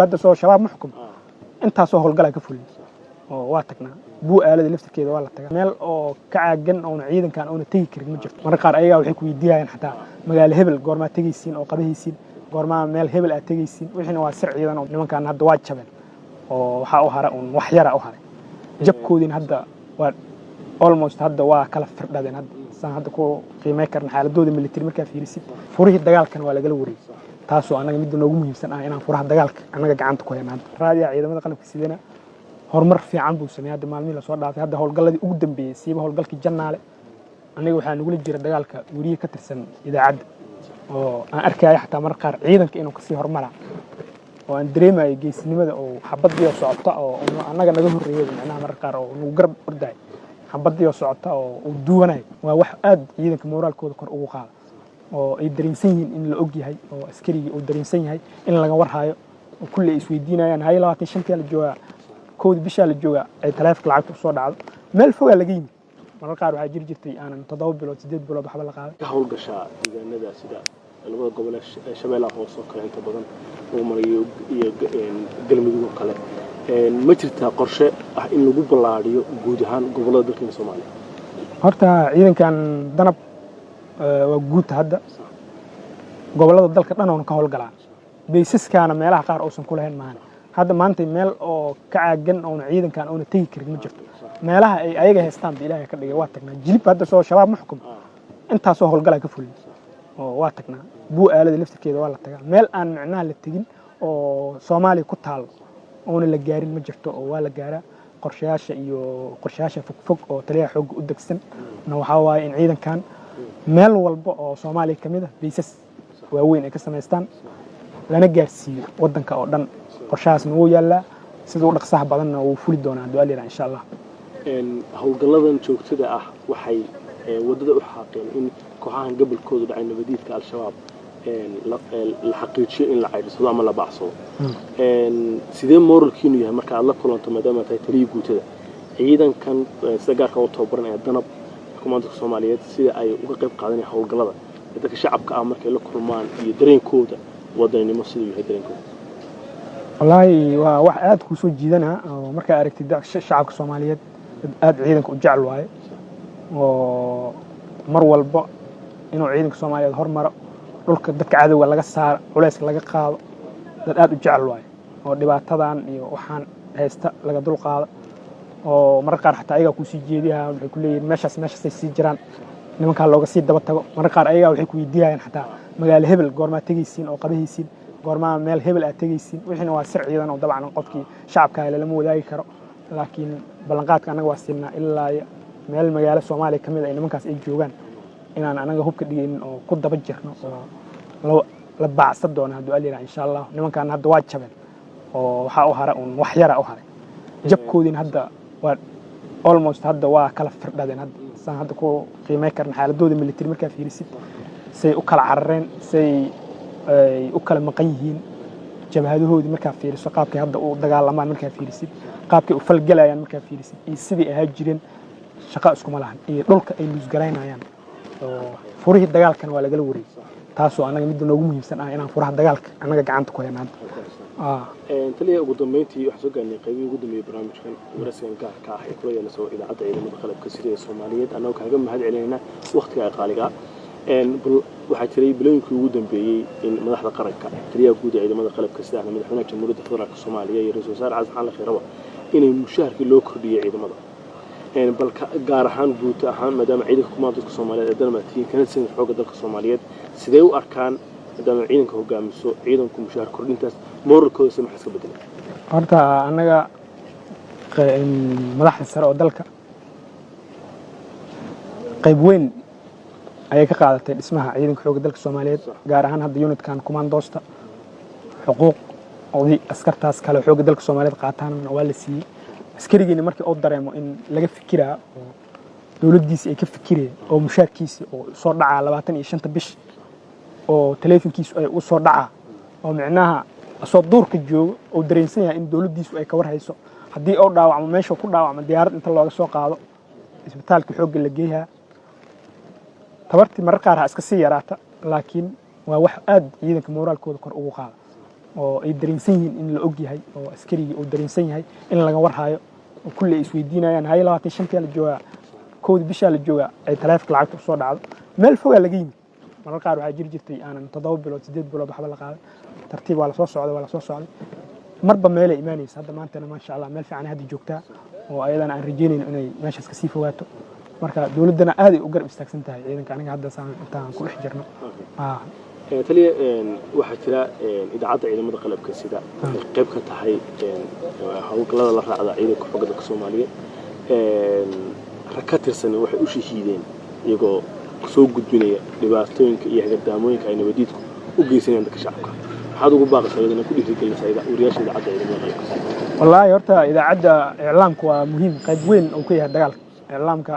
هذا سو شباب محكم أنت سو هالقلق كفول واتقنا بو آلة نفس كذا والله تقنا مال أو كعجن أو عيدا كان أو نتيكر مجرد مرة قار أيها وحكوا يديها حتى مجال هبل قرما تجي السين أو قبه السين قرما مال هبل أتجي السين وإحنا واسع عيدا أو نما كان هذا واجد شباب وحاو هراء وحيرة أو هراء جب كودين هذا almost هذا وكلا فرد هذا سان هذا كو قيمة كرنا حالة دود من اللي ترمي كافي رسيب فوريه الدجال كان ولا جلوري تاسو أنا جميد نقوم يمسن أنا فورها الدجال أنا جعنت كوي أنا راجع عيدا ما دخلنا في سيدنا هرمر في عنبو سمي هذا مالمي لصور دافع هذا هو الجلد أقدم بيسيبه هو الجلد الجنة عليه أنا وحنا نقول الجير الدجال كوريه كترسن إذا عد أنا أركي حتى مرقار عيدا كأنه كسي هرمرة وأن دريمة يجي سينما أو حبض ديو صعطة أو أنا جا نجوه الرياض أنا مرقار أو نقرب أرداي حبض ديو صعطة أو دواناي وواحد عيدا كمورال كود كر أو قال أو الدريمسين إن الأوجي هاي أو عسكري أو الدريمسين هاي إن لجور هاي وكل إسويدينا يعني هاي لا تنشنتي على الجوا كود بيشال الجوا تلاف كلاعب تصور عاد ما الفوق اللي جيم مرقار وهاجر جرتي أنا متضاوب بلو تديد بلو بحب القاعدة كهول قشاء إذا ندى سدا الوضع قبل شباب لا هو صكر أنت بدن ومريو قلمي وكله ما ترتها قرشة إن لو قبل عاديو جودهان قبل ذلك الصومالي هرتا إذا كان ضرب وجود هذا قبل ذلك أنا ونكهول قلعان بيسس كان ميلها قار أوسن كلهن معنا هذا ما أنت ميل أو كعجن أو عيدا كان أو نتيكر مجرد ميلها أيجا هستان بإله كذا واتقنا جلب هذا سو شباب محكم أنت سو هالقلق كفول واتقنا بو آلة نفس كذا والله تقنا ميل أن معناه اللي تجين أو صومالي كتال أو اللي جاري المجرد أو ولا جارا قرشاشة فوق أو تلاقي حق قدك سن إنه حواي إن عيدا كان ميل والب أو صومالي كمية بيسس وين إكسمستان لنا جارسي ودن كأردن قرشاس نو يلا سيدو دقصح بدنا وفولي دونا دوالي إن شاء الله howlgalladan joogtada ah waxay wadada u xaqeen in kooxahan gobolkooda dhacay nabadiidka al-shabaab la xaqiijiyo in la caydiso ama la baacsado sidee moralkiinu yahay marka aad la kulanto maadaama ay taliye guutada ciidankan sida gaarka u tababaran ee danab xukuumadda Soomaaliyeed sida ay uga qayb qaadanayaan howlgallada dadka shacabka ah markay la kulmaan iyo dareenkooda wadanimo sidoo yahay dareenkooda والله واحد كوسو جيدنا marka aragtid shacabka Soomaaliyeed aad ciidanka u jecel waay oo mar walba inuu ciidanka Soomaaliyeed hormaro dhulka dadka cadawga laga saar culeys laga qaado dad aad u jecel waay oo dhibaatadan iyo waxaan haysta laga dul qaado oo marka qaar xataa ayaga ku sii jeediyaa waxay ku leeyihiin meeshaas ay sii jiraan nimanka looga sii daba tago marka qaar ayaga waxay ku weydiiyaan xataa magaalo hebel goorma tagaysiin oo qabahaysiin goorma meel hebel aad tagaysiin wixina waa sir ciidan oo dabcan qofkii shacabka ay lama wadaagi karo laakiin balanqaadka anaga waa siinaa ilaa meel magaalo Soomaaliya kamid ah nimankaas ay joogan inaan anaga hubka dhigeen oo ku daba jirno oo la baacsan doona haduu aliyana insha Allah nimankan hadda waa jabeen oo waxa u hara un wax yara u haray jabkoodin hadda waa almost hadda waa kala firdhadeen hadda san hadda ku qiimay karna xaaladooda military marka fiirisid say u kala carareen say ay u kala maqan yihiin jabhadoodii marka fiiriso qaabkay hadda u dagaalamaan marka fiirisid qaabkay u falgalayaan marka fiirisid iyo sidii ay jireen shaqa isku malahan iyo dhulka ay nusgaraynayaan oo furihii dagaalkan waa laga wareeyay taasoo anaga mid noogu muhiimsan ah inaan furaha dagaalka anaga gacanta ku hayno taliya ugu dambeyntii wax soo gaarnay qaybihii ugu dambeeyay barnaamijkan waraysigan gaarka ah ee kula yeelay soo idaacadda ciidamada qalabka sida Soomaaliyeed annagu kaaga mahad celinayna waqtiga ay qaaliga waxay tiray bilooyinkii ugu dambeeyay in madaxda qaranka taliyaha guud ee ciidamada qalabka sida madaxweynaha jamhuuriyadda federaalka Soomaaliya iyo ra'iisul wasaare Xasan Ali Khayrawa inay mushaharkii loo kordhiyay ciidamada bal gaar ahaan guud ahaan maadaama ciidanka kumaandoodka Soomaaliyeed ee dalmatiin kana sida xoogga dalka Soomaaliyeed sidee u arkaan maadaama ciidanka hogaamiso ciidanku mushahar kordhintaas moralkooda sama xisab bedelay horta anaga madaxda sare oo dalka qayb weyn ayay ka qaadatay dhismaha ciidanka xoogga dalka Soomaaliyeed gaar ahaan hadda unitkan kumaandoosta xuquuq oo askartaas kale xoogga dalka Soomaaliyeed qaataan waa la siiyay askarigeena markii uu dareemo in laga fikiraa dawladdiisa ay ka fikireen oo mushaarkiisa oo soo dhacaa 25 bish oo telefonkiisu ay u soo dhacaa oo micnaha soo duurka joogo oo dareensan yahay in dawladdiisu ay ka war hayso haddii uu dhaawacmo meesha ku dhaawacmo diyaarad inta looga soo qaado isbitaalka xoogga la geeyaa tabartii marka qaar iska sii yaraata laakiin waa wax aad ciidanka moraalkooda kor ugu qaada oo ay dareensan yihiin in la og yahay oo askarigii uu dareensan yahay in laga warhayo oo kulli ay isweydiinayaan hay 25 la joogaa kood bisha la joogaa ay taleefka lacagta u soo dhacdo meel fogaa laga yimid mararka qaar waxaa jiri jirtay aanan 7 bilood 8 bilood waxba la qaaday tartiib waa la soo socday marba meel ay imaanaysa hadda maantana ma sha Allah meel fiican hadda joogtaa oo ayadana aan rajeynayno inay meeshaas ka sii fogaato marka dawladana aad ay u garab istaagsan tahay ciidanka aniga hadda intaan ku dhex jirno taliya waxaa jira idaacadda ciidamada qalabka sida qayb ka tahay hawlgallada la raacda ciidanka xoogga dalka Soomaaliyeed rag ka tirsan waxay u shahiideen iyagoo soo gudbinaya dhibaatooyinka iyo hagadaamooyinka ay nabadiidku u geysanayaan dadka shacabka maxaad ugu baaqaysaa iyadana ku dhiirigelinaysaa wariyaasha idaacadda ciidamada qalabka sida wallaahi horta idaacadda iclaamku waa muhiim qayb weyn oo ka yahay dagaalka iclaamka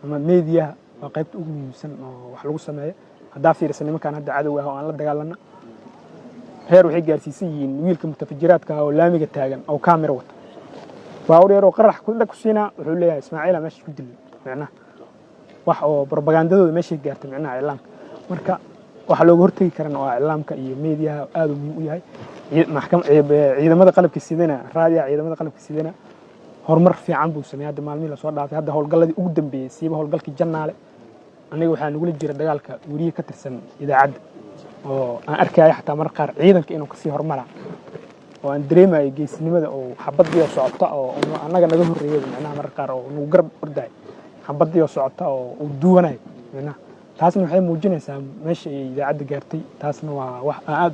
ama meediyaha waa qaybta ugu muhiimsan oo wax lagu sameeyo haddaa fiirsan nimankaan hadda cadow ah oo aan la dagaalana heer waxay gaarsiisan yihiin wiilka mutafajiraadka ah oo laamiga taagan oo kaamira wata baawur yar oo qarax ku siinaa wuxuu leeyahay Ismaaciil meesha ku dilay macnaha wax oo propagandadooda meesha gaartay macnaha iclaamka marka waxa looga hortagi karana waa iclaamka iyo meediyaha aad u muhiim u yahay ciidamada qalabka sidana raadiyaha ciidamada qalabka sidana horumar fiican buu sameeyay hadda maalmihii la soo dhaafay hadda howlgalladii ugu dambeeyay siiba howlgalkii Jannaale aniga waxaa nagula jira dagaalka wariye ka tirsan idaacadda oo aan arkaya xataa mararka qaar ciidanka inuu kasii hormara oo aan dareemayo geesinimada oo xabadii socota oo annaga naga horreeyay macnaha mararka qaar oo nagu garab orday xabadii socota oo uu duwanayo macnaha taasna waxay muujinaysaa meesha ay idaacadda gaartay taasna waa wax aad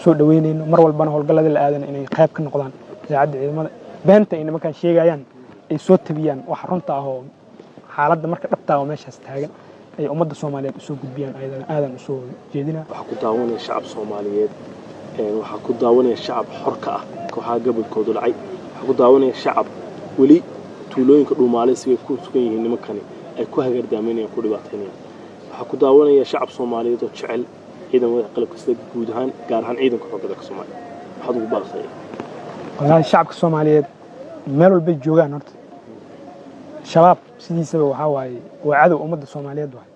soo dhaweynayno mar walbana howlgallada la aadan inay qayb ka noqdaan idaacadda ciidamada beenta ay nimankan sheegayaan ay soo tabiyaan wax runta ah oo xaaladda marka dhabta oo meeshaas taagan ay ummadda Soomaaliyeed u soo gudbiyaan aadan u soo jeedina waxa ku daawanaya shacab Soomaaliyeed waxa ku daawanaya shacab xorka ah kooxaha gobolkooda dhacay waxa ku daawanaya shacab wali tuulooyinka Dhuumaaleysiga ku sugan yihiin nimankani ay ku hagardaamaynayaan ku dhibaateynayaan waxa ku daawanaya shacab Soomaaliyeed oo jecel ciidamada qalabka sida guud ahaan gaar ahaan ciidanka xoogga dalka Soomaaliyeed waxaad ugu baaqsay wallahi shacabka Soomaaliyeed meel walba joogaan horta shabaab sidiisaba waxa waaye waa cadow ummadda Soomaaliyeed waa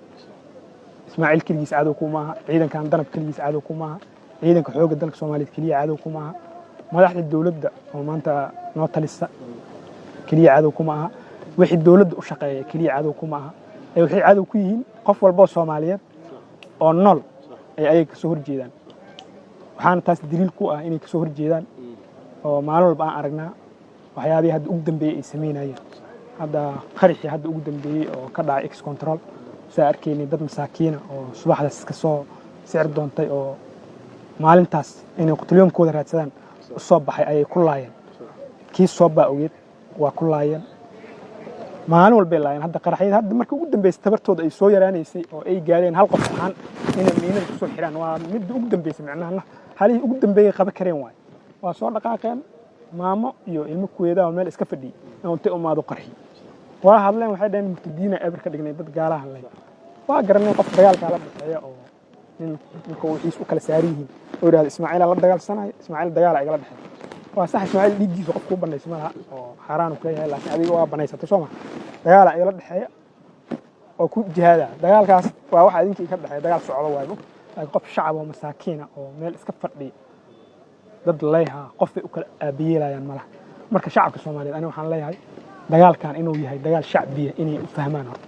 Ismaaciil kaligiis cadow kuma aha ciidankan danab kaligiis cadow kuma aha ciidanka xoogga dalka Soomaaliyeed kaliya cadow kuma aha madaxda dawladda oo maanta noo talisa kaliya cadow kuma aha wixii dawladda u shaqeeya kaliya cadow kuma aha ay waxay cadow ku yihiin qof walba Soomaaliyeed oo nool ay ayaga ka soo horjeedaan waxaana taas daliil ku ah inay ka soo horjeedaan oo maalin walba aan aragnaa waxyaabihii hadda ugu dambeeyay ay sameynayeen hadda qarixii hadda ugu dambeeyay oo ka dhacay X control saa arkaynay dad masaakiina oo subaxdaas ka soo sicir doontay oo maalintaas inay qutulyoomkooda raadsadaan u soo baxay ayay ku laayeen kii soo baawgeed waa ku laayeen maalin walba laayeen hadda qaraxyada hadda markii ugu dambeysay tabartooda ay soo yaraanaysay oo ay gaareen hal qof ahaan inay miinada ku soo xiraan waa mid ugu dambeysay macnaha halii ugu dambeeyay qaba kareen waa soo dhaqaaqeen maamo iyo ilmo kuweeda oo meel iska fadhiyay oo inta umaado qarxi waa hadleen waxay dhaheen murtadiina eber ka dhignay dad gaalaha leh waa garanay qof dagaalka la dhaxeeyo oo ninka wixiis u kala saari yihiin oo yiraahdo Ismaaciil la dagaalsanayo Ismaaciil dagaal ay la dhaxeeyo waa sax Ismaaciil dhigiisa qof ku banaysan malaha oo xaraan ku leeyahay laakiin adiga waa banaysatay Soomaa dagaal ay la dhaxeeyo oo ku jihaada dagaalkaas waa waxa idinkii ka dhaxeeyo dagaal socdo waayo laakiin qof shacab oo masaakiina oo meel iska fadhiya dad leeyaha qof ay u kala aabiyeelayaan malaha marka shacabka Soomaaliyeed aniga waxaan leeyahay dagaalkan inuu yahay dagaal shacbiya inay u fahmaan horta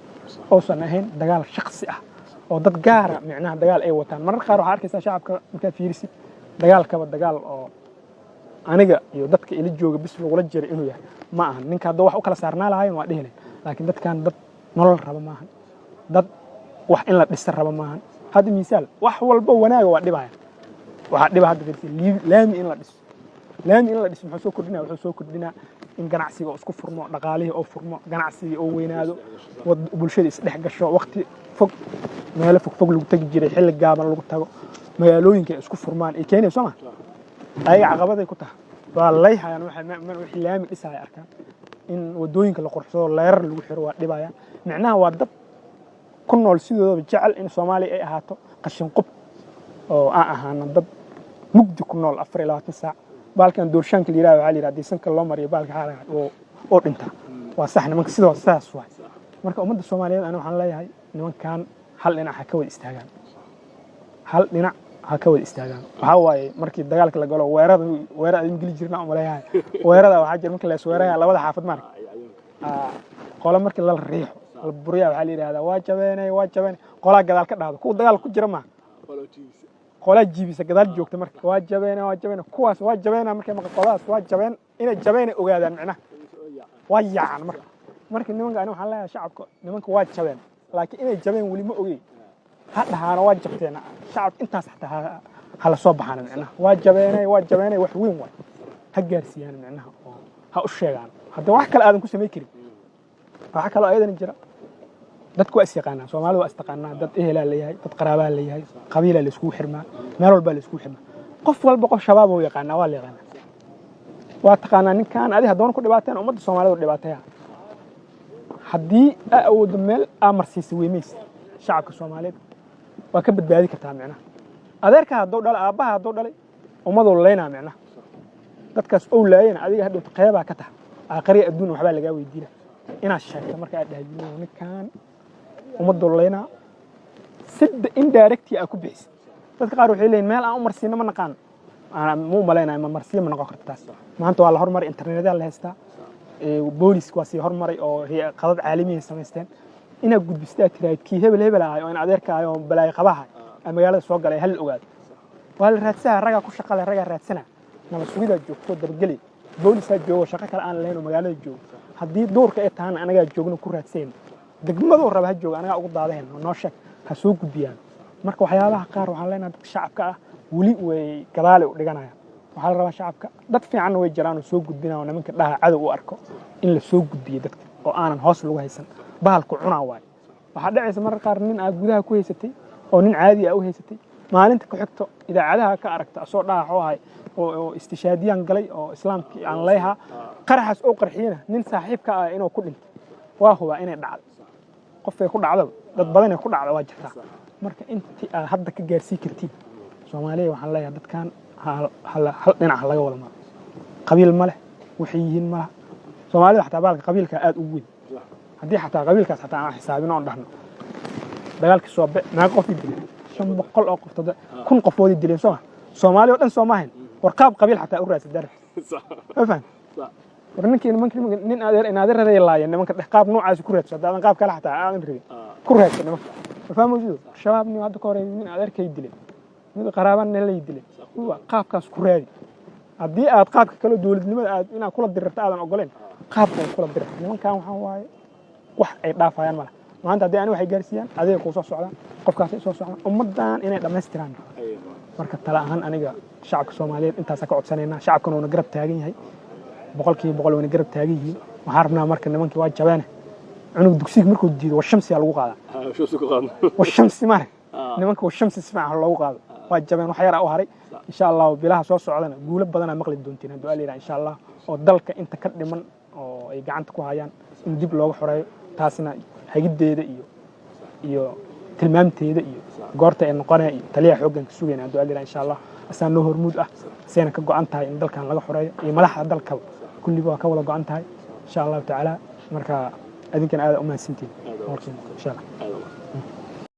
oosan ahayn dagaal shakhsi ah oo dad gaar ah macnaha dagaal ay wataan mararka qaar waxa arkaysaa shacabka marka fiirisi dagaalkaba dagaal oo aniga iyo dadka ila jooga bis lagula jiray inuu yahay ma aha ninka hadda wax u kala saarnaa lahayn waa dhihileen laakiin dadkan dad nolol raba ma aha dad wax in la dhis raba ma aha hadda misaal wax walba wanaaga waa dhibaya waxa dhiba hadda fiirsi laami in la dhiso wuxuu soo kordhinaa in ganacsiga isku furmo dhaqaalihii oo furmo ganacsiga oo weynaado bulshada is dhex gasho waqti fog meel fog lagu tagi jiray xilli gaaban lagu tago magaalooyinka isku furmaan ee Kenya Soomaa ay caqabaday ku tahay waa leeyahayaan waxa laami dhisay arkaan in wadooyinka la qorxsado leerar lagu xiro waa dhibaya macnaha waa dad ku nool sidooda jecel in Soomaaliya ay ahaato qashin qub oo ahaana dad mugdi ku nool 24 saac baalkan doorshaanka la yiraahdo waxa la yiraahdaa sanka loo mariyo baalka xaaladda oo dhinta waa sax nimanka sidoo saas waay marka ummadda Soomaaliyeed aniga waxaan leeyahay nimankan hal dhinac ka wada istaagaan hal dhinac ha ka wada istaagaan waxa waaye markii dagaalka la galo weerada ay geli jirnaa oo maleeyahay weerada waxa jir markii la is weeraya labada xaafad mar qola markii la riixo la buriyaa waxa la yiraahdaa waa jabeenay qola gadaal ka dhaado ku dagaal ku jira ma qola jiibisa gadaal joogta marka waa jabeenay kuwaas waa jabeenay markay maqal qolaas waa jabeen inay jabeenay ogaadaan macnaha waa yaan marka nimanka ani waxaan leeyahay shacabka nimanka waa jabeen laakiin inay jabeen wali ma ogeey ha dhahaana waa jabteen shacab intaas xataa hala soo baxaan macnaha waa jabeenay wax weyn waa ha gaarsiiyaan macnaha ha u sheegaan hadda wax kale aadan ku sameey karin waxa kale oo aydan jira dadku waa is yaqaanaa Soomaalidu waa istaqaanaa dad ehel leeyahay dad qaraabaa leeyahay qabiil la isku xirmaa meel walba la isku xirmaa qof walba qof shabaab oo yaqaanaa waa la yaqaanaa waa taqaanaa ninkan adiga doon ku dhibaateen ummadda Soomaalidu dhibaataya haddii awood meel amarsiisa weemeys shacabka Soomaaliyeed waa ka badbaadi kartaa macnaha adeerka hadduu dhalay aabaha hadduu dhalay ummadu leeynaa macnaha dadkaas oo laayeen adiga hadhow qeyba ka tahay aakhiri adduun waxba laga weydiina inaad sheegto marka aad dhahdino ninkan ummadu leeynaa sid indirect ah ku bixis dadka qaar waxay leeyihiin meel aan u marsiino ma naqaan ana muu maleynaa ma marsiyo ma noqon kartaas maanta waa la hormar internet la haystaa boolis waa si hormaray oo qadad caalamiye sameysteen ina gudbistaa tiraadkii hebel ah oo in adeerkaayo balaay qabaha magaalada soo galay hal ogaad waa la raadsaa raga ku shaqada raga raadsana nama sugida joogto dargali boolis ay joogo shaqo kale aan lahayn magaalada joogo haddii duurka ay taana anaga joogno ku raadsayn degmadu raba joogo anaga ugu daadeen noo sheeg ha soo gudbiyaan marka waxyaabaha qaar waxaan leenahay dadka shacabka ah wali way gadaal u dhiganaya waxa la rabaa shacabka dad fiican way jiraan oo soo gudbinaa nimanka dhaha cadow u arko in la soo gudbiyo dadka oo aanan hoos lagu haysan bahalku cunaa waay waxa dhacaysa marka qaar nin aad gudaha ku haysatay oo nin caadi ah u haysatay maalinta ku xigto idaacadaha ka aragta soo dhaaxo ahay oo istishaadiyaan galay oo islaamkii aan leeyahay qaraxas oo qarxiyana nin saaxiibka ah inuu ku dhinto waa huba inay dhacdo qofay ku dhacdo dad badan ay ku dhacdo waa jirta marka intii aad hadda ka gaarsii kartid Soomaaliya waxaan leeyahay dadkan hal dhinac laga wada maro qabiil ma leh waxay yihiin ma Soomaalida xataa baalka qabiilka aad u weyn haddii xataa qabiilkaas xataa aan xisaabino oo dhahno dagaalkii soo naag qof dilay 500 oo qof tada 1000 qofood dileen Soomaaliya oo dhan Soomaaliya warqaab qabiil xataa u raasay dar afan warninkii nin adeer raday laayeen nimanka qaab noocaas ku raadso daadan qaab kale xataa aan rabin ku raadso nimanka fahmoodiyo shabaabni hadda ka hore nin adeerkay dilay mid qaraaban la dilay waa qaabkaas ku raadi haddii aad qaabka kale dawladnimada aad inaad kula dirirto aadan ogoleen qaabka kula dirir nimankan waxa waaye wax ay dhaafayaan mala maanta haddii aan waxay gaarsiiyaan adeeg ku soo socdaan qofkaas soo socdaan ummadan inay dhameystiraan marka tala ahaan aniga shacabka Soomaaliyeed intaas ka codsanayna shacabkan oo garab taagan yahay boqolkiiba boqol wana garab taagan yihiin waxaan rabnaa marka nimankii waa jabeen cunug dugsiga markuu diido waa shamsi lagu qaadaa waa shamsi mar nimanka waa shamsi sifac lagu qaado waa jabeen wax yar u haray insha Allah bilaha soo socdana guulo badan aan maqli doontiin haduu aleeyahay insha Allah oo dalka inta ka dhiman oo ay gacanta ku hayaan in dib looga xoreeyo taasina hagideeda iyo tilmaamteeda iyo goorta ay noqonay taliya xooggan ka sugayna haduu aleeyahay insha Allah asaan noo hormuud ah seena ka go'an tahay in dalkan laga xoreeyo iyo madaxda dalka kulli waa ka wada go'an tahay insha Allah taala marka adinkan aad u mahadsantiin insha Allah